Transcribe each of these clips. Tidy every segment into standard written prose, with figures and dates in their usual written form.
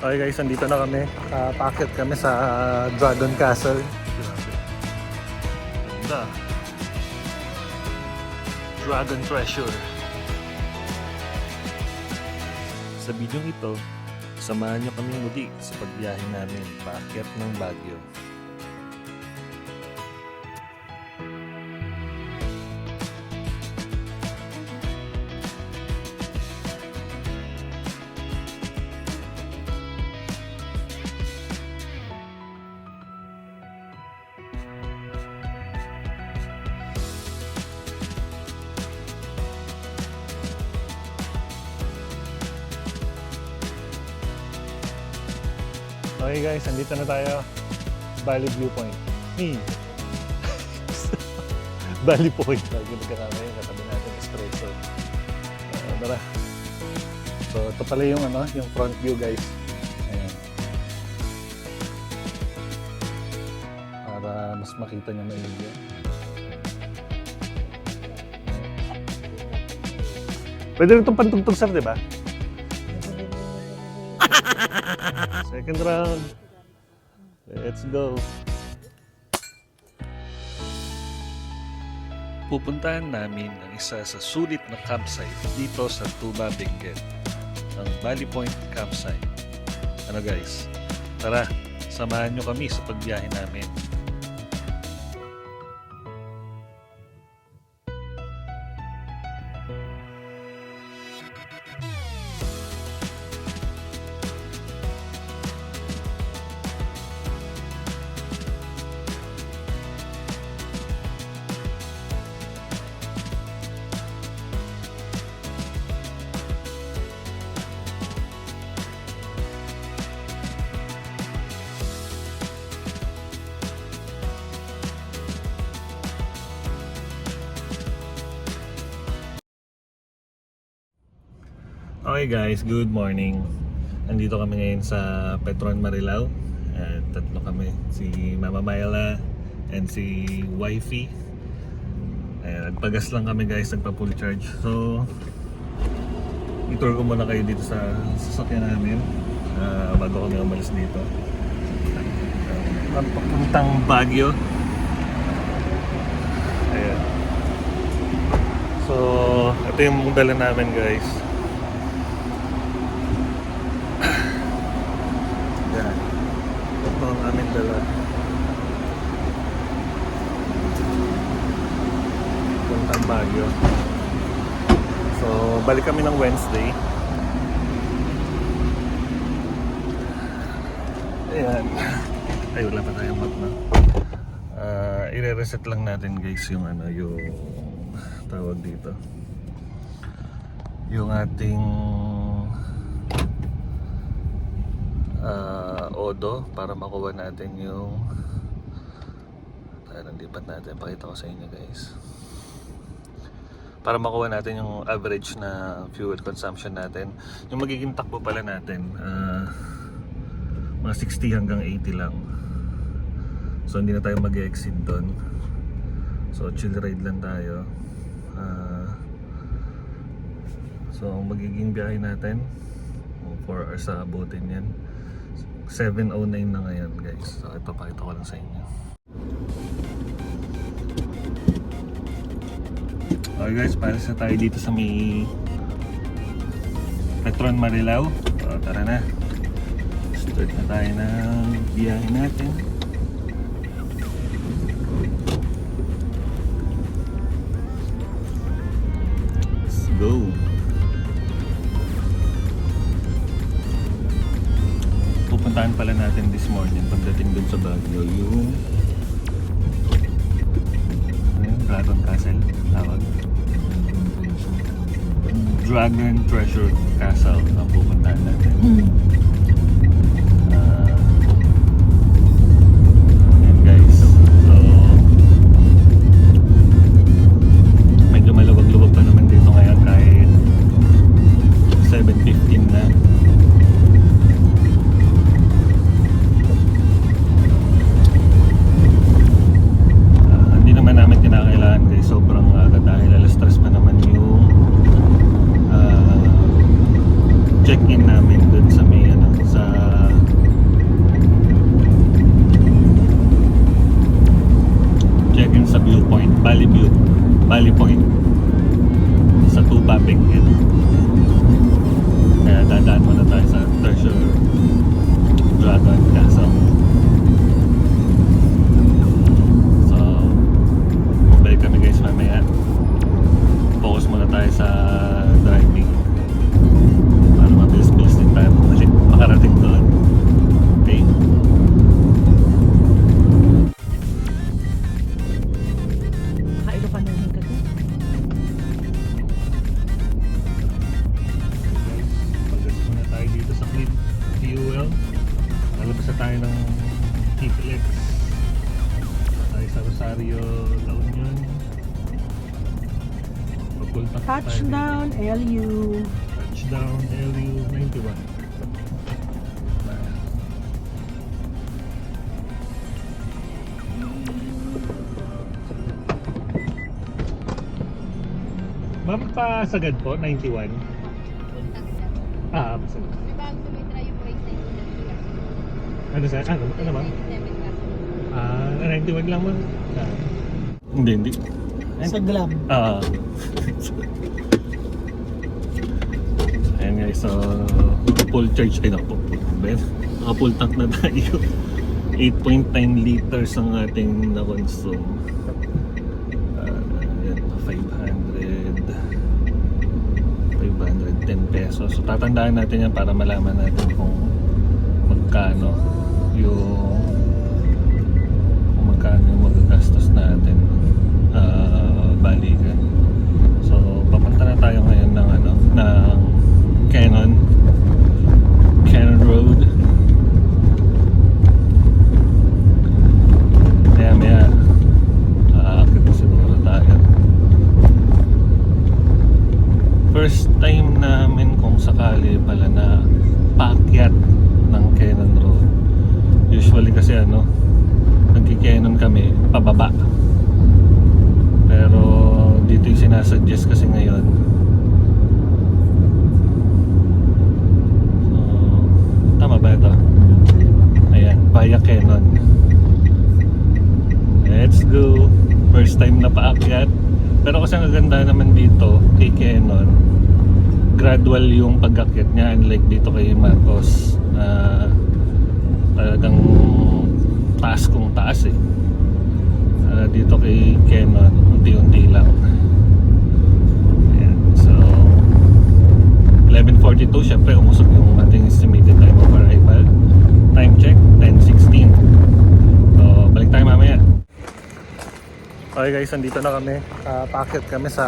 Okay guys, andito na kami. Paakyat kami sa Dragon Castle. Ganda. Dragon Treasure. Sa video ito, samahan nyo kami muli sa pagbiyahe namin paakyat ng Baguio. Okay guys, andito na tayo. Bali Blue Point. Bali Point. Lagi nagkakamay yung katabi natin espresso. Tara. So ito pala yung yung front view guys. Ayan. Para mas makita nyo maigi. Pwede rin itong pantugtog sir, di ba? Second round. Let's go. Pupuntahan namin ang isa sa sulit na campsite dito sa Tuba, Benguet, ang Valley Point Campsite. Ano guys? Tara, samahan nyo kami sa pagbiyahe namin. Okay guys, good morning. Nandito kami ngayon sa Petron Marilao. Tatlo kami, si Mama Myla and si Wifey. Nagpagas lang kami guys, nagpa-full charge. So, i-tour ko muna kayo dito sa sasakyan namin bago kami umalis dito. Papuntang Baguio. Ayan. So, ito yung dala namin guys. Ito ang aming dala. Puntang Baguio. So, balik kami ng Wednesday. Ayan. Ay, wala pa tayong map na. I-reset lang natin guys yung yung tawag dito. Yung ating odo para makuha natin yung lipat natin, pakita ko sa inyo guys, para makuha natin yung average na fuel consumption natin. Yung magiging takbo pala natin mga 60 hanggang 80 lang, so hindi na tayo mag-exceed doon. So chill ride lang tayo. So ang magiging biyahe natin 4 hours sa abutin yan. 7:09 na ngayon guys. So ito, pakita ko lang sa inyo. Okay guys, palis na tayo dito sa may Petron Marilao. So tara na, start na tayo ng biyahe natin. Let's go. Pupuntahan pala natin this morning pagdating dun sa Baguio yung Dragon Castle tawag. Dragon Treasure Castle ang pupuntahan natin. Ayan guys, so medyo maluwag-luwag pa naman dito ngayon kahit 7:15 na. Sobrang aga dahil alas 3 pa naman yung check-in namin dun sa may sa Point, Valley Point sa Tuba, Benguet. Kaya dadaan muna tayo sa Treasure Dragon Castle. So, balik kami guys mamaya. Focus muna tayo sa driving para mabilis-bilis din tayo makarating doon. Okay? Kailo ka na rin ka doon. Pagkas muna tayo dito sa Clean Fuel. Lalabas na tayo ng TPX. Tayo sa Rosario, La Union. Papunta tayo Touchdown, LU. dito. Touchdown, LU 91. Ma'am, pasagad po, 91. Pasagad. May bago tumitra yung price na yun. Ano sa? Ano ma'am? 91 lang ma'am. Hindi. Sa Glam. Ayan guys, so full charge, ay naku, naka full tank na tayo. 8.9 liters ang ating na-consume. Ayan, 510 pesos. So tatandaan natin yan para malaman natin kung magkano yung magagastos natin balikan. So papunta na tayo ngayon ng Cannon Road. Maya aakit na siguro tayo. First time namin kung sakali pala na paakyat ng Cannon Road. Usually kasi nagki-Cannon kami pababa. Pero dito yung sinasuggest kasi ngayon. So, tama ba ito? Ayan, via Cannon. Let's go. First time na paakyat. Pero kasi ang ganda naman dito kay Cannon, gradual yung pag-akyat niya, unlike dito kay Marcos na talagang taas kung taas eh. Dito kay Cannon, unti-unti lang. Ayan. So 11:42, syempre umusok yung ating estimated time of arrival. Time check 10:16. So balik tayo mamaya. Okay guys, andito na kami. Paakyat kami sa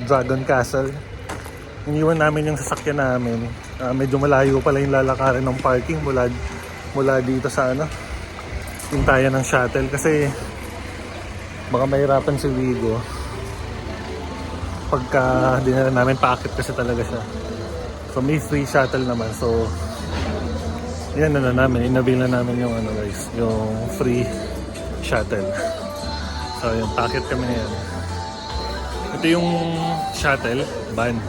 Dragon Castle. Iniwan namin yung sasakyan namin. Medyo malayo pala yung lalakarin ng parking mula dito sa tintayan ng shuttle kasi baka mahirapan si Vigo pagka dinala namin. Paakit kasi talaga siya. So may free shuttle naman. So yan na namin, inabil na namin yung guys, yung free shuttle. So yung paakit kami na yan. Ito yung shuttle van,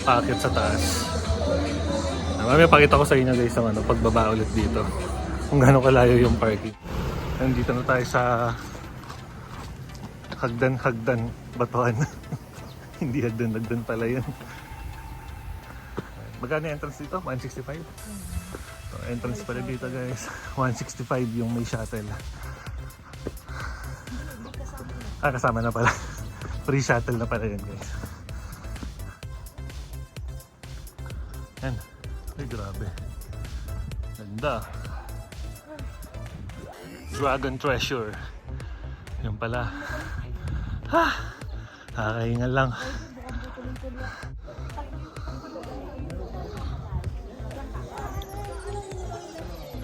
paakit sa taas. Mamaya pakita ko sa inyo guys ang pagbaba ulit dito kung gaano kalayo yung parking. Nandito na tayo sa hagdan batuhan. Hindi hagdan pala yun. Magkano yung entrance dito? 165? So, entrance pala dito guys, 165 yung may shuttle. Kasama na pala. Free shuttle na pala yun guys. Yan. Ay grabe, ganda. Dragon Treasure. Yun pala. Kakahingal lang.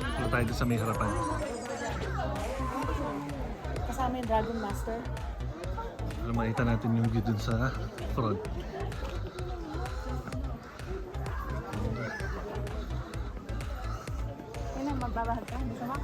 Ito tayo sa may harapan. Kasama yung Dragon Master. Makita natin yung view dun sa front. Yan ang magbabahag ka. Gusto mo?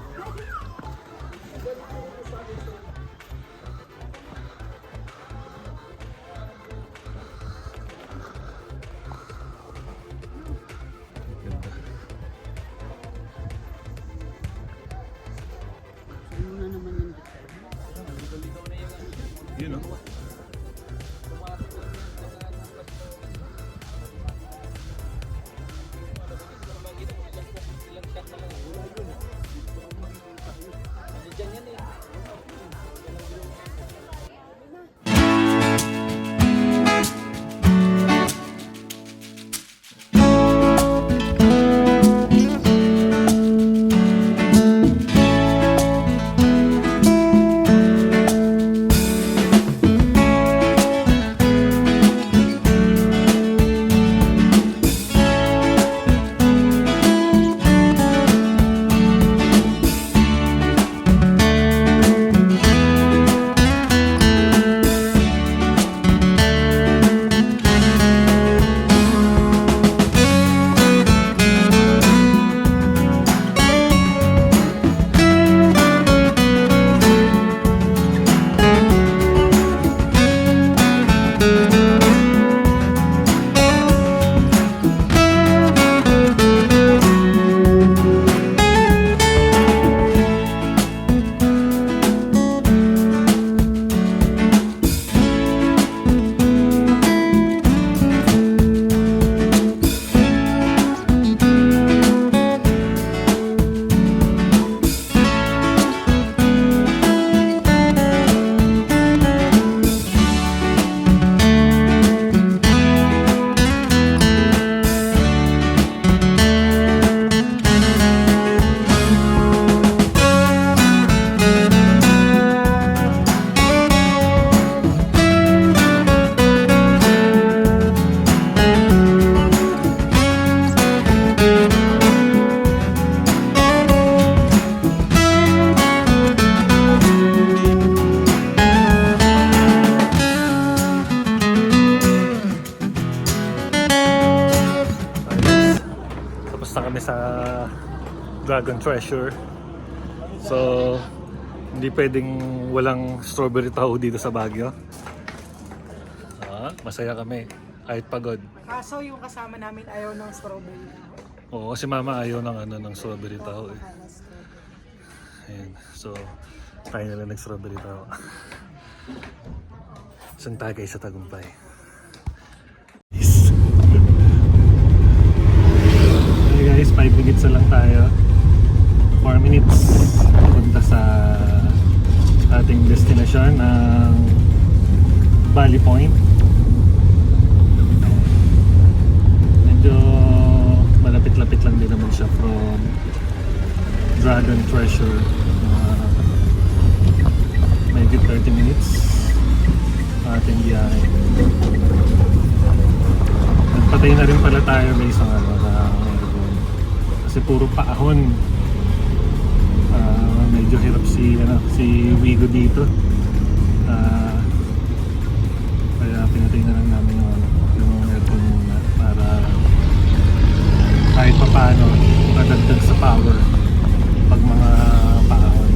na kami sa Dragon Treasure. So, hindi pwedeng walang strawberry taho dito sa Baguio. Masaya kami, kahit pagod. Kaso yung kasama namin ayaw ng strawberry. Oo, kasi mama ayaw ng strawberry taho eh. Ayan. So, kaya nila nag-strawberry taho. Saan tayo guys sa Tagumpay? Yes. Okay guys, 5 minutes na lang tayo. 4 minutes punta sa ating destination ng Valley Point. Medyo malapit-lapit lang din naman siya from Dragon Treasure. Medyo 30 minutes ating biyahe. Nagpatay na rin pala tayo guys ng aircon kasi puro paahon. Medyo hirap si Wigo dito. Kaya pinatay na lang namin yung aircon muna para kahit pa paano madagdag sa power pag mga paahon.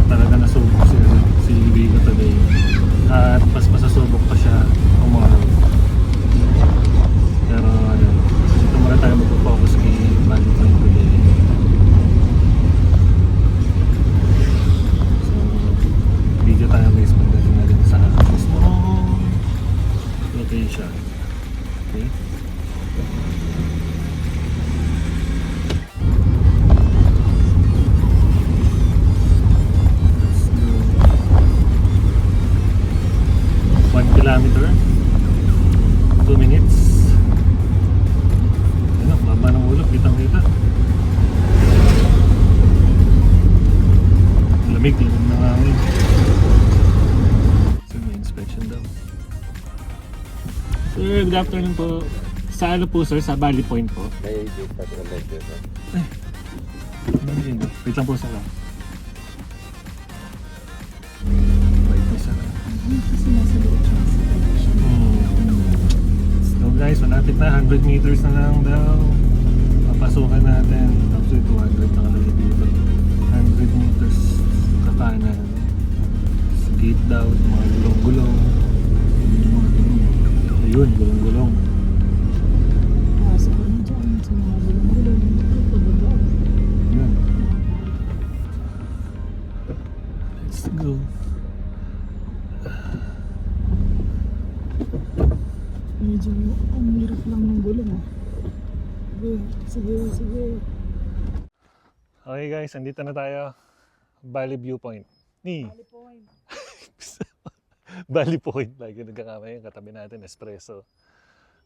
Talaga nasubok si Wigo today at mas masasubok pa siya tomorrow. Pero ayun, dito muna tayo mag-focus kay Valley Point today. So video tayo guys pagdating na rin sa mismong location. Okay. Kilometer 2 minutes. Ano, baba ng ulo, kitang kita. Lamig ng hangin. So may inspection daw. Sir, good afternoon po. Sa ano po sir? Sa Valley Point po? May date pa sila like this. Wait lang po sir. So guys, malapit na 100 meters na lang daw. Papasukan natin. Actually 200 nakalagay dito. 100 meters sa kanan. Sa gate daw, mga gulong-gulong. Ayun, gulong-gulong. Ayun. Let's go. Medyo ang hirap lang ng gulong. Sige. Okay guys, andito na tayo. Valley Viewpoint. Valley Point. Valley Point. Lagi nagkakamay yung katabi natin, espresso.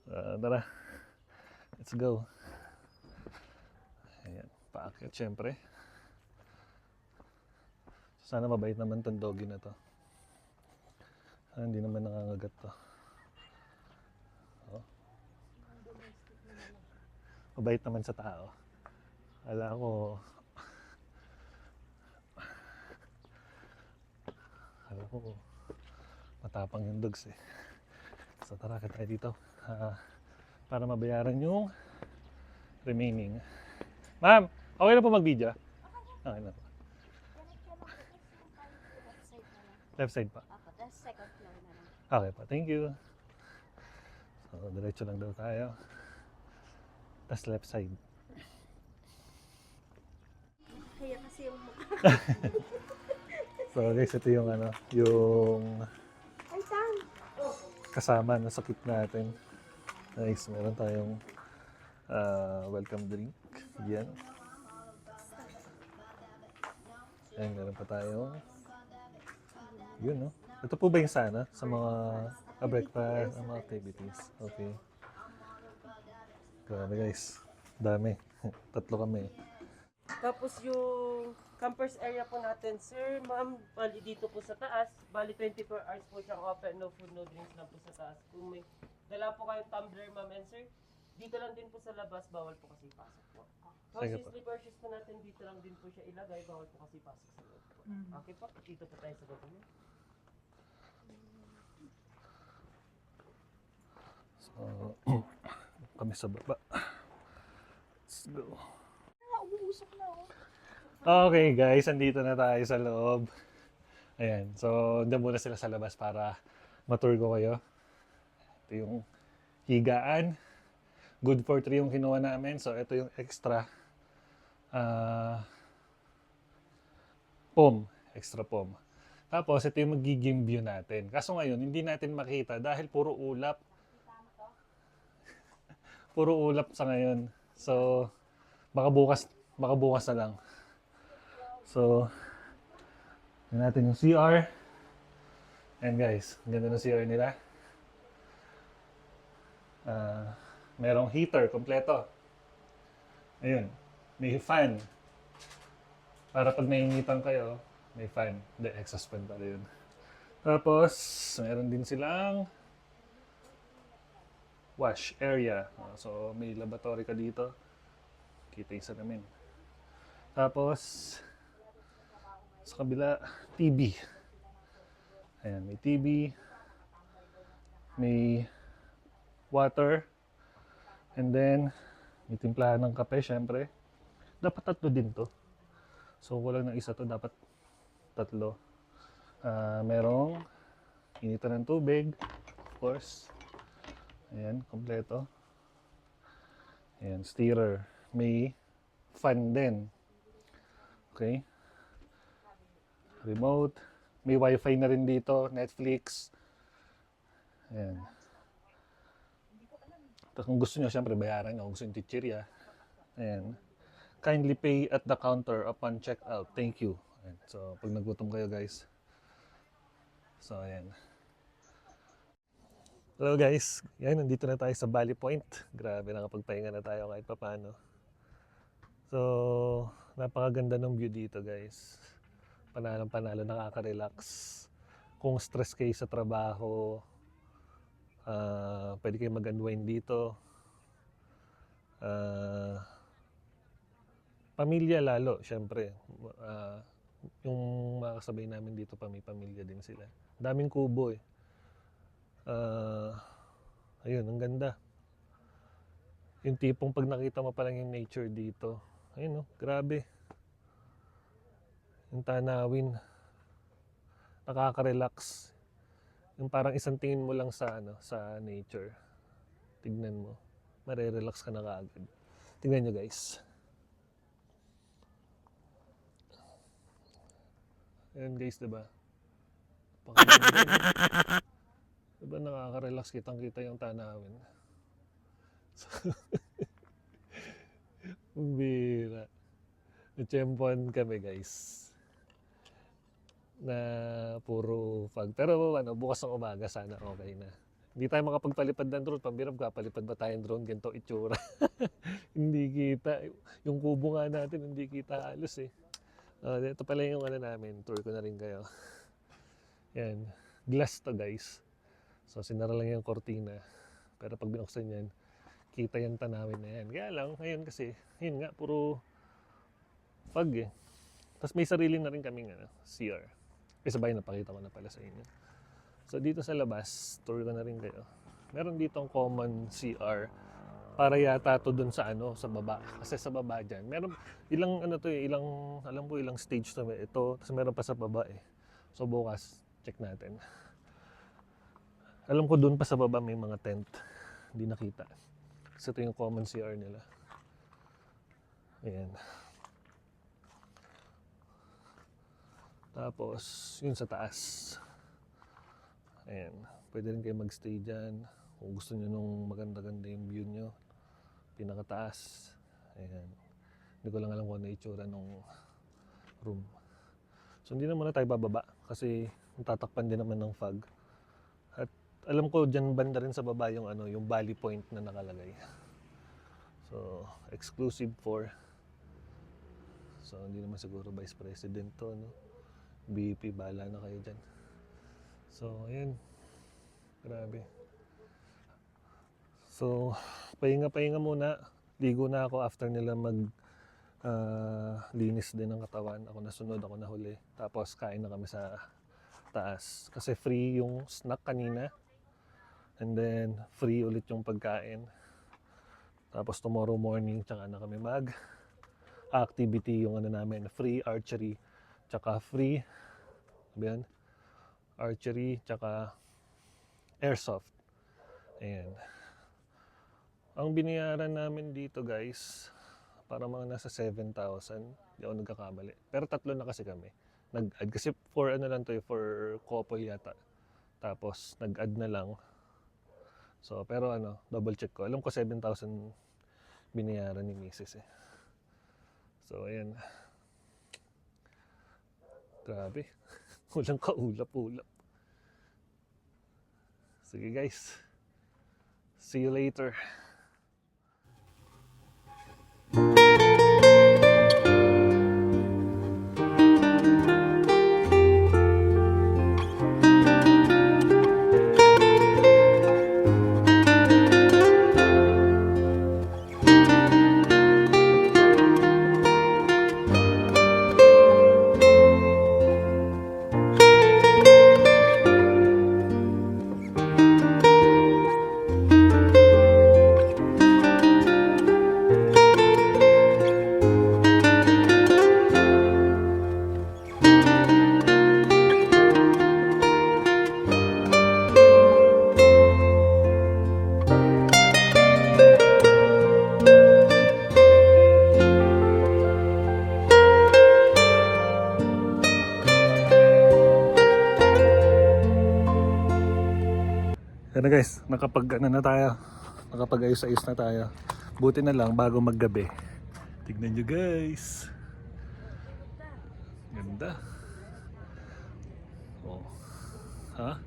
Tara. Let's go. Ayan, paakyat syempre. Sana mabait naman tong doggy na to. Hindi naman nangangagat to. Mabait naman sa tao. Akala ko matapang yung dogs eh. So tara, kita tayo dito para mabayaran yung remaining. Ma'am, okay na po mag-video? Okay na po. Left side pa. Second floor na lang. Okay po, thank you. So diretso lang daw tayo. Tas left side. Kaya kasi yung mukha. So guys, ito yung yung Ay, Sam! kasama na sakit natin. Nice, meron tayong welcome drink. Yan. Ayan, meron pa tayong yun, no? Ito po ba yung sana sa mga breakfast, sa mga activities? Okay. Grabe guys. Dami. Tatlo kami. Tapos yung campers area po natin, sir, ma'am, bali dito po sa taas, bali 24 hours po siyang open, no food, no drinks lang po sa taas. Kung may dala po kayong tumbler, ma'am and sir, dito lang din po sa labas, bawal po kasi pasok po. Tapos Sige yung po. sleeper shoes po natin, dito lang din po siya ilagay, bawal po kasi pasok sa loob po. Okay po, dito po tayo sa baba niyo. So, kami sa baba. Let's go. Uusok na oh. Okay guys, andito na tayo sa loob. Ayan, so andyan muna sila sa labas para matur ko kayo. Ito yung higaan. Good for 3 yung kinuha namin. So ito yung extra foam. Extra foam. Tapos ito yung magiging view natin. Kaso ngayon, hindi natin makita dahil puro ulap. Puro ulap sa ngayon. So, baka bukas na lang. So, yun natin yung CR. And guys, ang ganda ng CR nila. Merong heater, kompleto. Ayun, may fan. Para pag nainitan kayo, may fan. Hindi, exhaust fan pala yun. Tapos, meron din silang wash area. So, may lavatory ka dito. Kita yung salamin. Tapos, sa kabila, TV. Ayan, may TV. May water. And then, may timplahan ng kape, syempre. Dapat 3 din to. So, kulang ng isa to, dapat 3. Merong initan ng tubig. Of course. Ayan, kompleto. Ayan, steerer. May fan din. Okay. Remote. May wifi na rin dito. Netflix. Ayan. Tapos kung gusto nyo, syempre bayaran nyo. Kung gusto nyo chichirya. Ayan. Kindly pay at the counter upon checkout. Thank you. Ayan. So, pag nagutom kayo guys. So, ayan. Hello guys. Yan, nandito na tayo sa Valley Point. Grabe, nakapagpahinga na tayo kahit papano. So, napakaganda ng view dito guys. Panalo, nakaka-relax. Kung stress kayo sa trabaho, pwede kayo mag-unwind dito. Pamilya lalo, syempre. Yung mga kasabay namin dito, may pamilya din sila. Daming kubo eh. Ayun, ang ganda. Yung tipong pag nakita mo pa lang yung nature dito. Ayun oh, grabe. Yung tanawin. Nakaka-relax. Yung parang isang tingin mo lang sa sa nature. Tignan mo. Mare-relax ka na kaagad. Tignan nyo guys. Ayun guys, diba? Diba nakaka-relax, kitang-kita yung tanawin. So, bira. Natsyempohan kami guys. Na puro fog. Pero bukas ng umaga sana okay na. Hindi tayo makapagpalipad ng drone. Pambirap ka, palipad ba tayong drone? Ganito itsura. Hindi kita. Yung kubo nga natin, hindi kita halos eh. Ito pala yung namin. Tour ko na rin kayo. Yan. Glass to guys. So sinara lang yung kortina. Pero pag binuksan yan, kita yung tanawin na yan. Kaya lang, ngayon kasi, yun nga, puro fog eh. Tapos may sarili na rin kaming CR. Sabay napakita ko na pala sa inyo. So dito sa labas, tour ko na rin kayo. Meron ditong common CR para yata to dun sa sa baba. Kasi sa baba dyan, meron ilang alam ko ilang stage to ito. Tapos meron pa sa baba eh. So bukas, check natin. Alam ko dun pa sa baba may mga tent. Hindi nakita. Kasi ito yung common CR nila. Ayan. Tapos, yun sa taas. Ayan. Pwede rin kayo magstay dyan. Kung gusto nyo nung maganda-ganda yung view nyo. Pinakataas. Ayan. Hindi ko lang alam kung ano itsura nung room. So, hindi na muna tayo bababa. Kasi, tatakpan din naman ng fog. At alam ko, dyan banda rin sa baba yung, yung Valley Point na nakalagay. So, exclusive for. So, hindi naman siguro Vice President to, no? BP, bahala na kayo dyan. So, ayan. Grabe. So, pahinga-pahinga muna. Ligo na ako after nila linis din ng katawan. Ako nasunod, ako nahuli. Tapos, kain na kami sa taas. Kasi free yung snack kanina. And then, free ulit yung pagkain. Tapos tomorrow morning, tsaka na kami activity yung ano namin, free archery, tsaka free, ano ba yan? Archery, tsaka airsoft. Ayan. Ang binayaran namin dito guys, para mga nasa 7,000. Hindi ako nagkakamali. Pero 3 na kasi kami. Nag-add kasi for ano lang to eh, for couple yata. Tapos nag-add na lang. So pero ano, double check ko. Alam ko 7,000 binayaran ni Mrs. eh. So ayan. Grabe. Walang kaulap-ulap. Sige guys. See you later. Yan na guys, nakapag-ayos-ayos na tayo. Buti na lang bago maggabi. Tignan nyo guys. Ganda. Oh. Ha?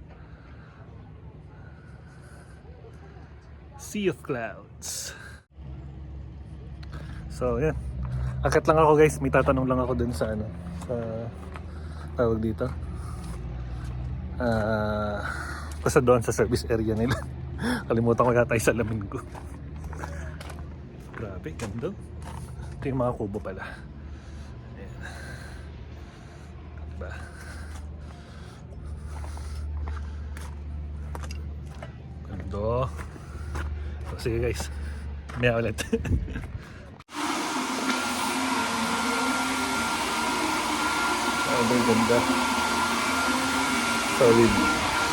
Sea of clouds. So yan. Akit lang ako guys, may tatanong lang ako dun sa ano, sa tawag dito. Basta doon sa service area nila. Kalimutan ko yata yung salamin ko. Grabe, ganda. Ito yung mga kubo pala. Ayan. Diba? Ganda. So, sige guys. Maya ulit. Grabe, ganda. Solid.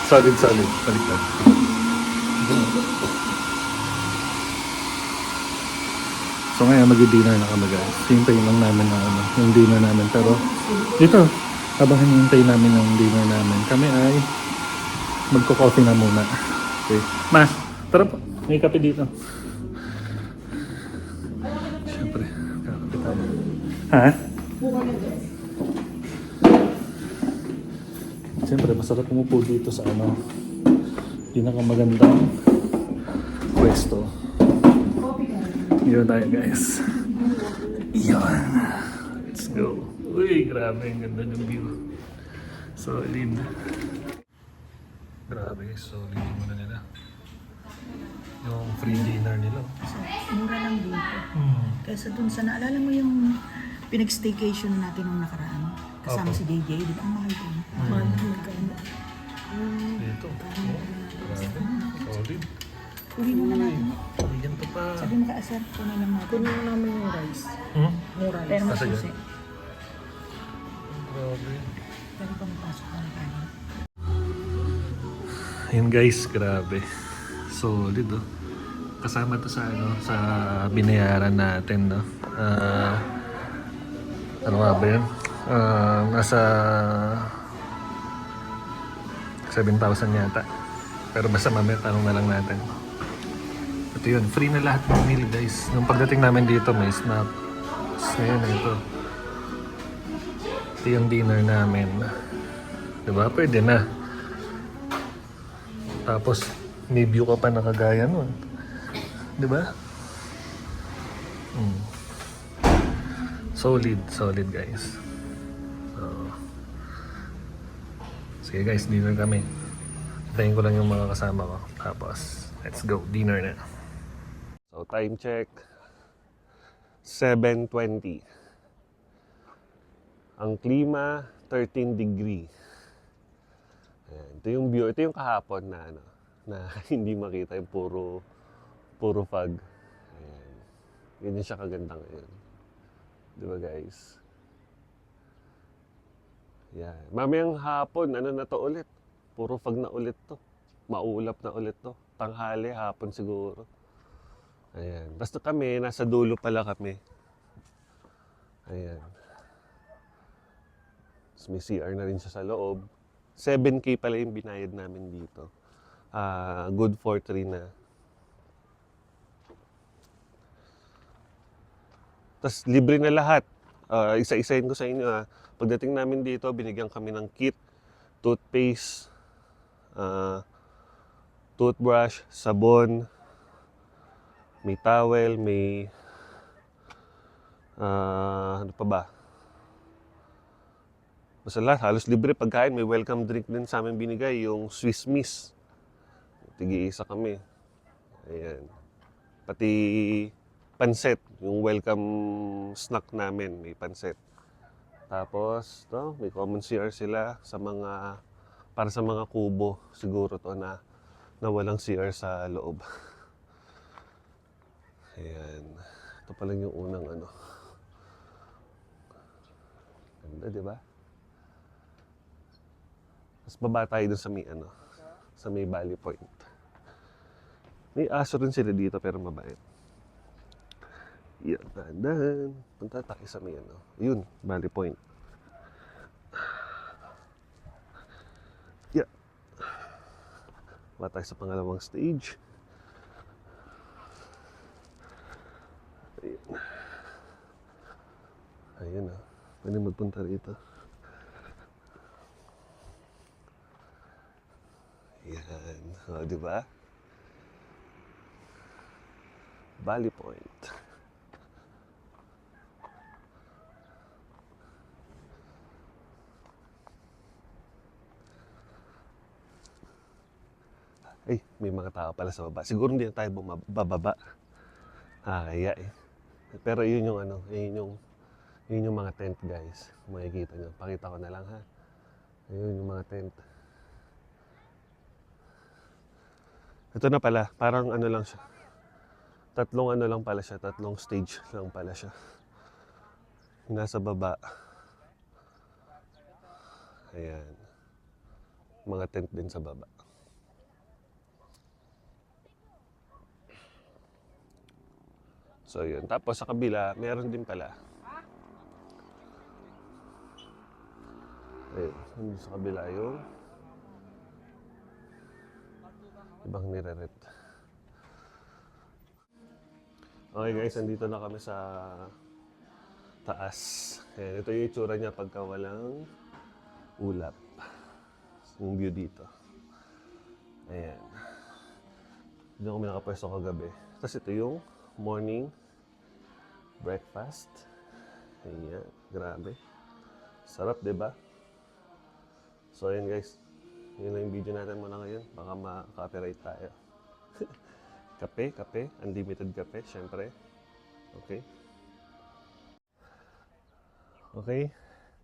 Solid. Baliktad. So ngayon mag-dinner na kami guys. Hintayin lang namin na ano, yung dinner namin. Pero dito, habang hinihintay namin yung dinner namin, kami ay magko-coffee na muna. Okay. Ma, tara po. May kape dito. Siyempre, kakape tayo. Ha? Siyempre, masarap umupo dito sa ano, pinakamagandang pwesto. Yun tayo guys. Yun. Let's go. Uy, grabe. Ang ganda ng view. Solid. Grabe, solid yung muna nila. Yung free dinner nila. Mura lang dito. Kaysa dun sa naalala mo yung pinag-staycation natin nung nakaraan. Kasama Opo. si DJ, di ba? Ang mahal din. Mahal din magkano. Dito. Oh, grabe. Solid. Uli mo na natin. Uy, ganito pa. Sabi mo ka-asar, kunin lang natin. Kunin mo namin yung rice. Mura. Pero Ah, sige. masusi. Grabe. Pero pa mapasok na kanin. Ayun guys, grabe. Solid oh. Kasama to sa ano, sa binayaran natin, no. Ano nga ba 'yan? Nasa 7,000 yata. Pero basta mamaya tanong na lang natin. Ito yun, free na lahat ng meal guys. Nung pagdating namin dito may snacks. Ngayon ito. Ito yung dinner namin. Diba? Pwede na. Tapos may view ka pa na kagaya nun. Diba? Solid guys. So, sige guys, dinner kami. Hintayin ko lang yung mga kasama ko. Tapos, let's go, dinner na. So, time check. 7:20. Ang klima, 13 degree. Ayan, ito yung view. Ito yung kahapon na ano, na hindi makita yung puro fog. Ayan. Ganyan siya kaganda ngayon. Di ba guys? Yan. Mamayang hapon, ano na to ulit? Puro fog na ulit to. Maulap na ulit to. Tanghali, hapon siguro. Ayan. Basta kami, nasa dulo pala kami. Ayan. Tapos may CR na rin siya sa loob. 7K pala yung binayad namin dito. Good for 3 na. Tapos libre na lahat. Isa-isahin ko sa inyo ha. Pagdating namin dito, binigyan kami ng kit, toothpaste, toothbrush, sabon, may towel, may ano pa ba? Basta lahat, halos libre pagkain. May welcome drink din sa amin binigay, yung Swiss Miss. Tigi-isa kami. Ayan. Pati pansit, yung welcome snack namin, may pansit. Tapos, to, may common CR sila sa mga, para sa mga kubo, siguro to na walang CR sa loob. Ayan. Ito pa lang yung unang ano. Ganda, di ba? Mas baba tayo dun sa may ano, sa may Valley Point. May aso rin sila dito pero mabait. Yan, dahan. Punta tayo sa may ano. Yun, Valley Point. Yeah. Baba tayo sa pangalawang stage. Ayan. Ayan ah. Pwede magpunta rito. Yan. O, di ba? Valley Point. Ay, may mga tao pala sa baba. Siguro hindi na tayo bababa. Kaya eh. Pero yun yung ano, yun yung mga tent guys. Kung makikita nyo. Pakita ko na lang ha. Ayun yung mga tent. Ito na pala, parang ano lang siya. Tatlong ano lang pala siya, tatlong stage lang pala siya. Nasa baba. Ayan. Mga tent din sa baba. So yun. Tapos sa kabila, meron din pala. Ayun, sa kabila yung ibang nire-rent. Okay guys, andito na kami sa taas. Ayan, ito yung itsura niya pagka walang ulap. Yung view dito. Ayan. Doon kami nakapwesto kagabi. Tapos ito yung morning breakfast. Ayan, grabe. Sarap, diba? So ayan guys. Yun lang yung video natin muna ngayon. Baka ma-copyright tayo. Kape. Unlimited kape, syempre. Okay. Okay.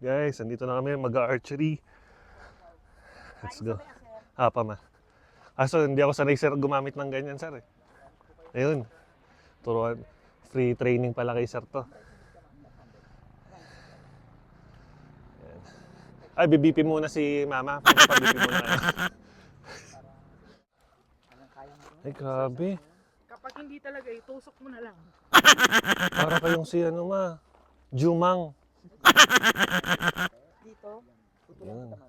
Guys, andito na kami. Mag-archery. Let's go. Pa ma. So, hindi ako sanay sir gumamit ng ganyan, sir. Eh. Ayun. Turuan. Free training pala kay sir to. Ay, BBP muna si Mama. Pag-BBP muna. Ay, grabe. Kapag hindi talaga, itusok mo na lang. Para kayong si ano ma. Jumang. Dito. Yan.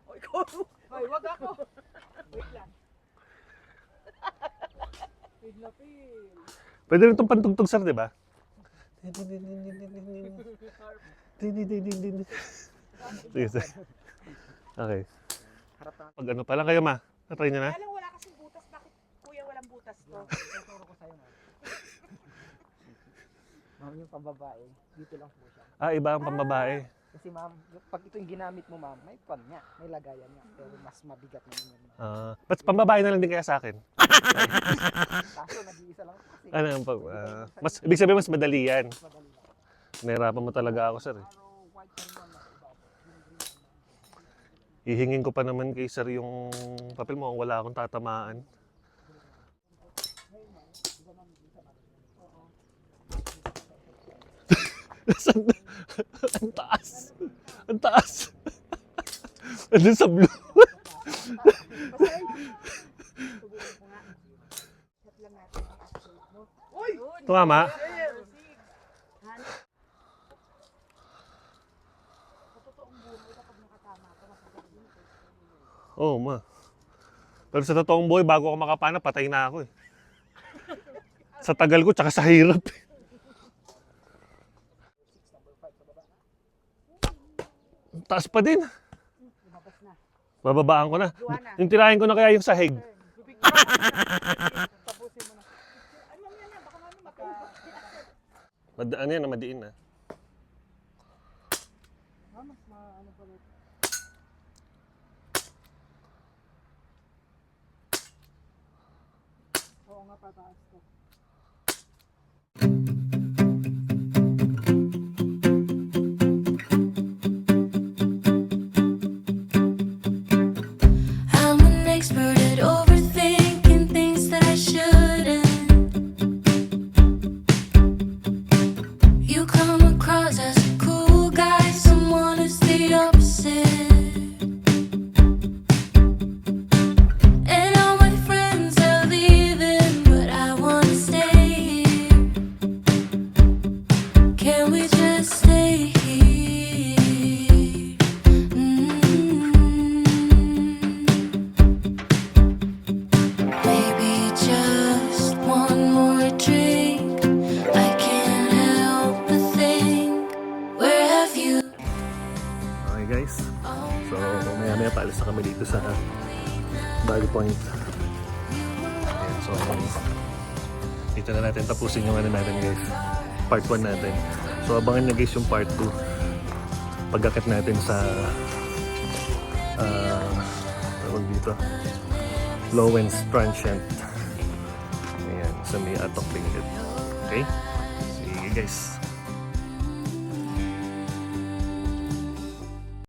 O, ikaw. Ay, wag ako. Wait lang. Wait na, Phil. Pwede rin itong pantugtog sir, di ba? Sige, sir. Okay. Pag ano pa lang kayo ma? Natry nyo na? Alam, wala kasing butas. Bakit kuya walang butas to? Tuturo ko sa'yo, ma'am. Ma'am, yung pambabae, dito lang po siya. Iba ang pambabae. Kasi ma'am, pag ito yung ginamit mo ma'am, may pan niya, may lagayan niya. Pero mas mabigat naman yun. Ba't pambabae na lang din kaya sa akin? Kaso nag-iisa lang ako kasi. Ano yung mas, ibig sabihin mas madali yan. Mas madali lang. Nahirapan mo talaga ako sir. Pero white yan ma'am, nasa ibabaw. Hihingin ko pa naman kay sir yung papel mo kung wala akong tatamaan. Ang taas. Ang taas. Andun sa blue. Tumama? Oo, ma. Pero sa totoong buhay, bago ako makapana, patay na ako eh. Sa tagal ko, tsaka sa hirap eh. Ang taas pa din. Bababaan ko na. Yung tirahin ko na kaya yung sahig. Ano yan, madiin na. Oo nga, pataas ko. I'm an expert at overthinking things that I shouldn't. You come across as a cool guy, someone who's the opposite. And all my friends are leaving, but I wanna stay here. Can we just stay here? Maybe just one more drink. I can't help but think, where have you Okay guys. So, maya-maya paalis na kami dito sa Valley Point. Ayan, so, dito na natin tapusin yung ano natin guys. Part 1 natin. So, abangan nyo guys yung part 2. Pag-akit natin sa tawag dito, Lowens Transient. Ayan, sa may Atok Benguet. Okay? Sige guys.